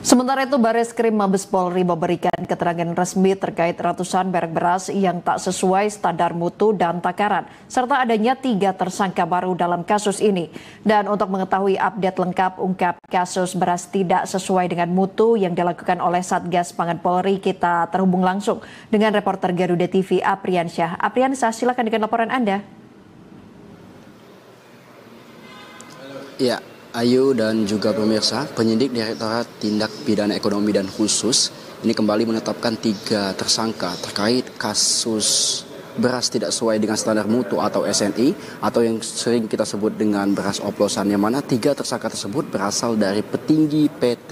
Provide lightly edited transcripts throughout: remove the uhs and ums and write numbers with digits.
Sementara itu, Bareskrim Mabes Polri memberikan keterangan resmi terkait ratusan merek beras yang tak sesuai standar mutu dan takaran, serta adanya 3 tersangka baru dalam kasus ini. Dan untuk mengetahui update lengkap ungkap kasus beras tidak sesuai dengan mutu yang dilakukan oleh Satgas Pangan Polri, kita terhubung langsung dengan reporter Garuda TV Apriansyah. Apriansyah, silakan dengan laporan Anda. Ya, Ayu dan juga pemirsa, penyidik Direktorat Tindak Pidana Ekonomi dan Khusus ini kembali menetapkan 3 tersangka terkait kasus beras tidak sesuai dengan standar mutu atau SNI atau yang sering kita sebut dengan beras oplosan, yang mana 3 tersangka tersebut berasal dari petinggi PT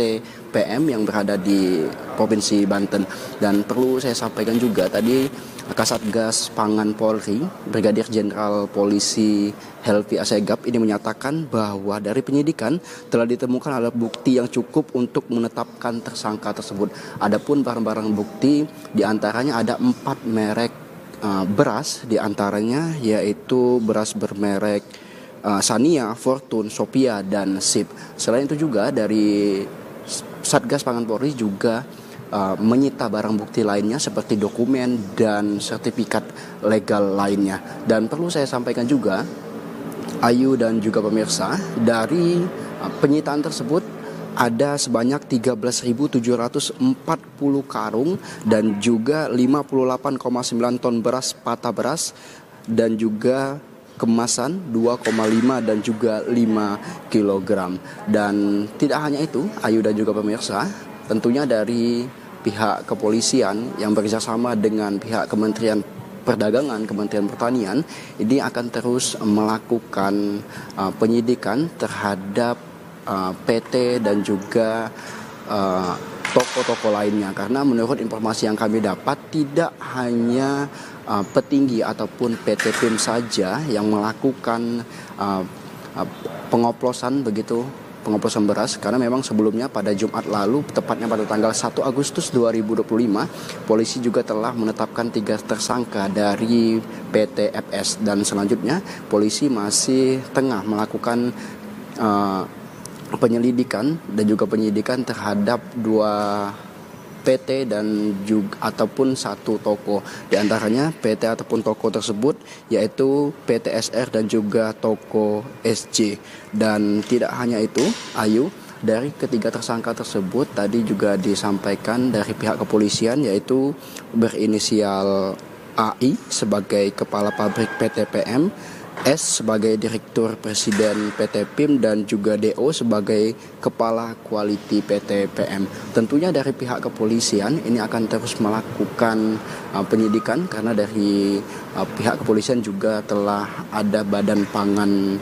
PM yang berada di Provinsi Banten. Dan perlu saya sampaikan juga tadi Kasatgas Pangan Polri, Brigadir Jenderal Polisi Helvi Asegaf ini menyatakan bahwa dari penyidikan telah ditemukan alat bukti yang cukup untuk menetapkan tersangka tersebut. Adapun barang-barang bukti diantaranya ada 4 merek beras, diantaranya yaitu beras bermerek Sania, Fortune, Sophia, dan Sip. Selain itu juga dari Satgas Pangan Polri juga menyita barang bukti lainnya seperti dokumen dan sertifikat legal lainnya. Dan perlu saya sampaikan juga, Ayu dan juga pemirsa, dari penyitaan tersebut ada sebanyak 13.740 karung dan juga 58,9 ton beras patah beras dan juga kemasan 2,5 dan juga 5 kg. Dan tidak hanya itu, Ayu dan juga pemirsa, tentunya dari pihak kepolisian yang bekerjasama dengan pihak Kementerian Perdagangan, Kementerian Pertanian ini akan terus melakukan penyidikan terhadap PT dan juga toko-toko lainnya, karena menurut informasi yang kami dapat tidak hanya petinggi ataupun PT PIM saja yang melakukan pengoplosan beras, karena memang sebelumnya pada Jumat lalu, tepatnya pada tanggal 1 Agustus 2025, polisi juga telah menetapkan 3 tersangka dari PT FS, dan selanjutnya polisi masih tengah melakukan penyelidikan dan juga penyidikan terhadap 2 PT dan juga ataupun 1 toko. Di antaranya PT ataupun toko tersebut yaitu PT SR dan juga toko SJ. Dan tidak hanya itu, Ayu, dari ketiga tersangka tersebut tadi juga disampaikan dari pihak kepolisian, yaitu berinisial AI sebagai kepala pabrik PT PM, S sebagai Direktur Presiden PT PIM, dan juga DO sebagai Kepala Quality PT PM. Tentunya dari pihak kepolisian ini akan terus melakukan penyidikan, karena dari pihak kepolisian juga telah ada badan pangan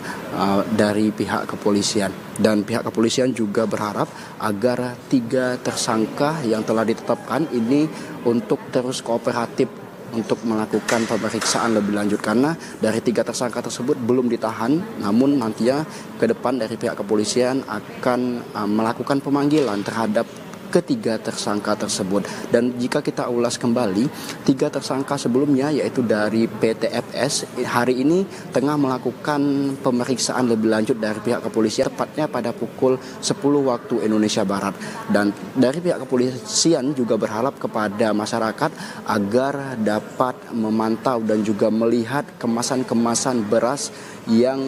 dari pihak kepolisian. Dan pihak kepolisian juga berharap agar 3 tersangka yang telah ditetapkan ini untuk terus kooperatif untuk melakukan pemeriksaan lebih lanjut, karena dari 3 tersangka tersebut belum ditahan, namun nantinya ke depan dari pihak kepolisian akan melakukan pemanggilan terhadap ketiga tersangka tersebut. Dan jika kita ulas kembali, 3 tersangka sebelumnya yaitu dari PT FS hari ini tengah melakukan pemeriksaan lebih lanjut dari pihak kepolisian, tepatnya pada pukul 10 waktu Indonesia Barat. Dan dari pihak kepolisian juga berharap kepada masyarakat agar dapat memantau dan juga melihat kemasan-kemasan beras yang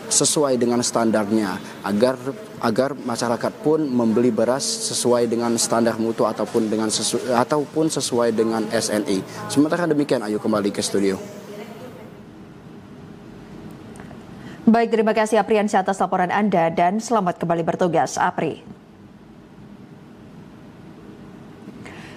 sesuai dengan standarnya, agar masyarakat pun membeli beras sesuai dengan standar mutu ataupun sesuai dengan SNI. Sementara demikian, Ayu, kembali ke studio. Baik, terima kasih Apriansyah atas laporan Anda dan selamat kembali bertugas, Apri.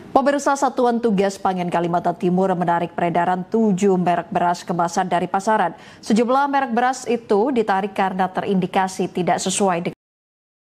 Pemirsa, Satuan Tugas Pangan Kalimantan Timur menarik peredaran 7 merek beras kemasan dari pasaran. Sejumlah merek beras itu ditarik karena terindikasi tidak sesuai dengan